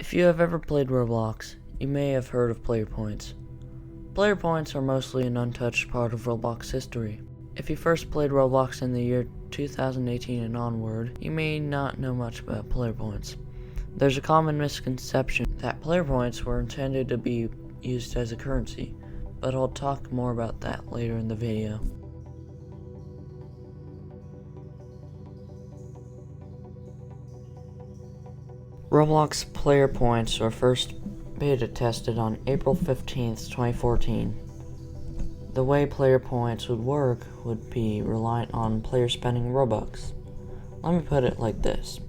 If you have ever played Roblox, you may have heard of Player Points. Player Points are mostly an untouched part of Roblox history. If you first played Roblox in the year 2018 and onward, you may not know much about Player Points. There's a common misconception that Player Points were intended to be used as a currency, but I'll talk more about that later in the video. Roblox Player Points were first beta tested on April 15th, 2014. The way Player Points would work would be reliant on players spending Robux. Let me put it like this.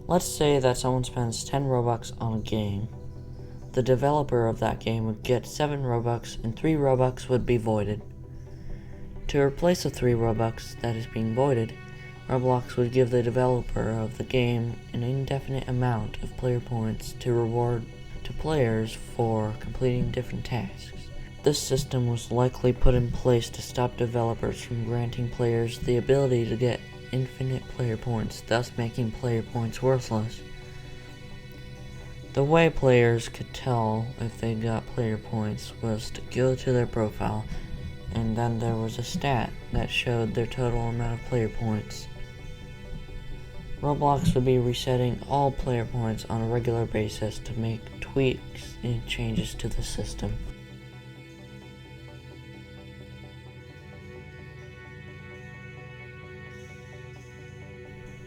Let's say that someone spends 10 Robux on a game. The developer of that game would get 7 Robux and 3 Robux would be voided. To replace the 3 Robux that is being voided, Roblox would give the developer of the game an indefinite amount of player points to reward to players for completing different tasks. This system was likely put in place to stop developers from granting players the ability to get infinite player points, thus making player points worthless. The way players could tell if they got player points was to go to their profile, and then there was a stat that showed their total amount of player points. Roblox would be resetting all player points on a regular basis to make tweaks and changes to the system.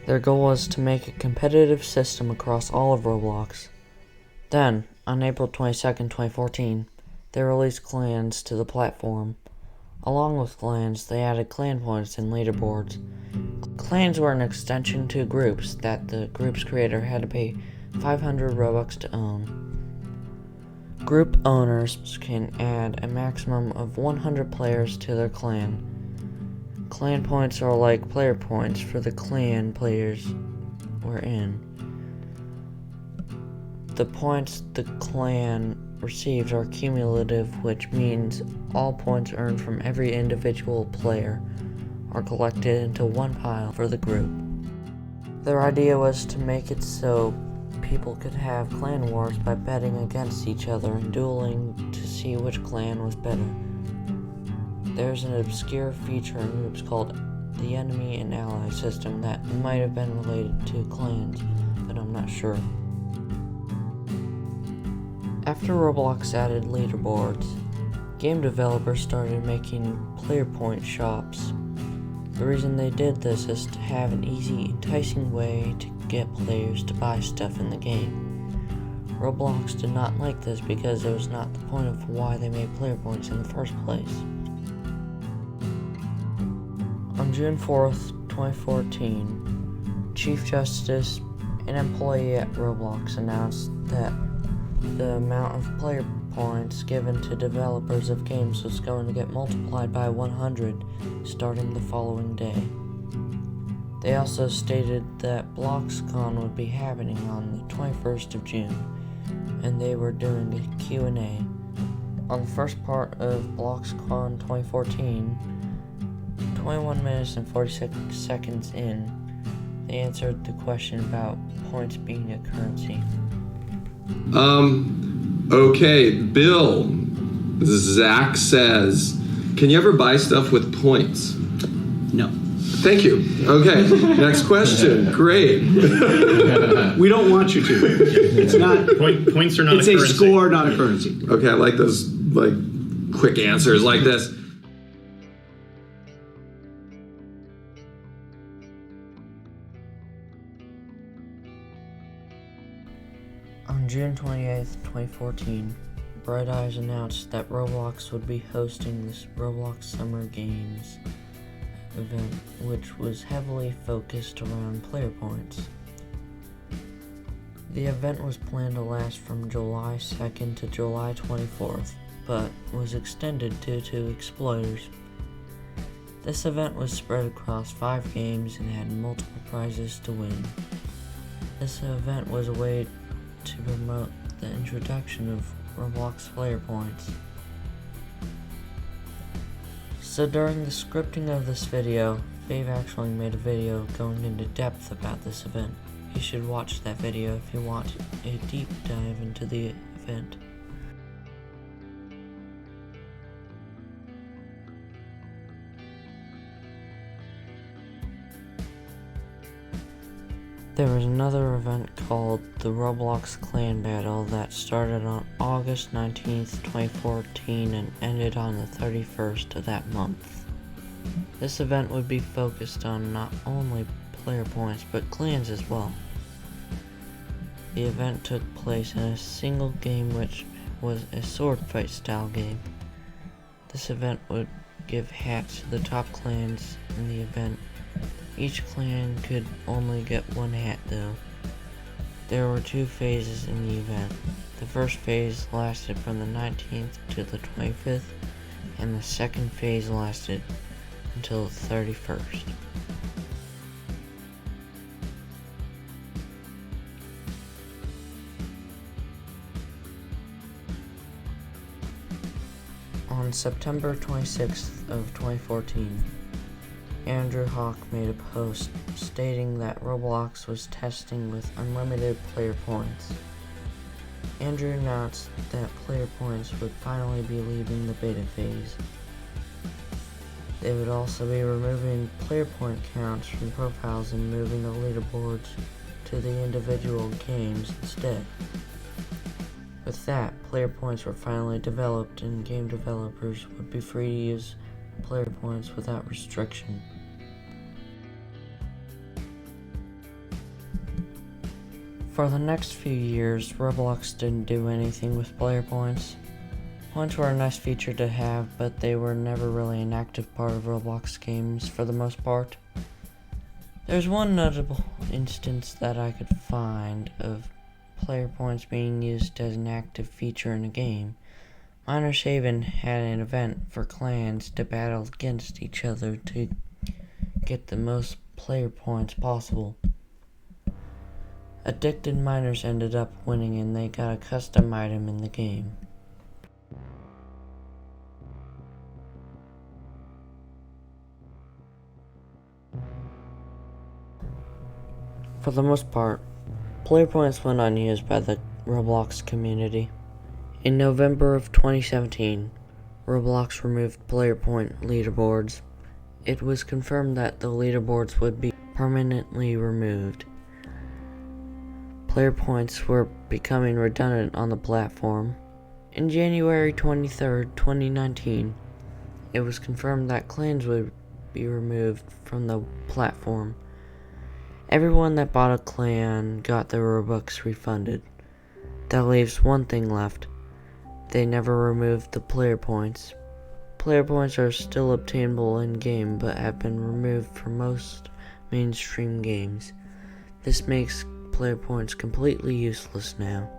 Their goal was to make a competitive system across all of Roblox. Then, on April 22nd, 2014, they released clans to the platform. Along with clans, they added clan points and leaderboards. Clans were an extension to groups that the group's creator had to pay 500 Robux to own. Group owners can add a maximum of 100 players to their clan. Clan points are like player points for the clan players were in. The points the clan received are cumulative, which means all points earned from every individual player are collected into one pile for the group. Their idea was to make it so people could have clan wars by betting against each other and dueling to see which clan was better. There's an obscure feature in groups called the enemy and ally system that might have been related to clans, but I'm not sure. After Roblox added leaderboards, game developers started making player point shops. The reason they did this is to have an easy, enticing way to get players to buy stuff in the game. Roblox did not like this because it was not the point of why they made player points in the first place. On June 4th, 2014, Chief Justice, an employee at Roblox, announced that the amount of player points given to developers of games was going to get multiplied by 100 starting the following day. They also stated that BloxCon would be happening on the 21st of June, and they were doing a Q&A. On the first part of BloxCon 2014, 21 minutes and 46 seconds in, they answered the question about points being a currency. Okay, Bill, Zach says, can you ever buy stuff with points? No. Thank you. Okay, next question. Great. We don't want you to. It's not. Points are not it's a currency. It's a score, not a currency. Okay, I like those quick answers like this. On June 28th, 2014, Bright Eyes announced that Roblox would be hosting this Roblox Summer Games event, which was heavily focused around player points. The event was planned to last from July 2nd to July 24th, but was extended due to exploiters. This event was spread across 5 games and had multiple prizes to win. This event was a way to promote the introduction of Roblox Player Points. So during the scripting of this video, Dave actually made a video going into depth about this event. You should watch that video if you want a deep dive into the event. There was another event called the Roblox Clan Battle that started on August 19th, 2014 and ended on the 31st of that month. This event would be focused on not only player points but clans as well. The event took place in a single game, which was a sword fight style game. This event would give hats to the top clans in the event. Each clan could only get one hat though. There were 2 phases in the event. The first phase lasted from the 19th to the 25th, and the second phase lasted until the 31st. On September 26th of 2014, Andrew Hawk made a post stating that Roblox was testing with unlimited player points. Andrew announced that player points would finally be leaving the beta phase. They would also be removing player point counts from profiles and moving the leaderboards to the individual games instead. With that, player points were finally developed and game developers would be free to use player points without restriction. For the next few years, Roblox didn't do anything with player points. Points were a nice feature to have, but they were never really an active part of Roblox games for the most part. There's one notable instance that I could find of player points being used as an active feature in a game. Minor Shaven had an event for clans to battle against each other to get the most player points possible. Addicted miners ended up winning and they got a custom item in the game. For the most part, player points went unused by the Roblox community. In November of 2017, Roblox removed player point leaderboards. It was confirmed that the leaderboards would be permanently removed. Player points were becoming redundant on the platform. In January 23rd, 2019, it was confirmed that clans would be removed from the platform. Everyone that bought a clan got their Robux refunded. That leaves one thing left. They never removed the player points. Player points are still obtainable in-game but have been removed from most mainstream games. This makes player points completely useless now.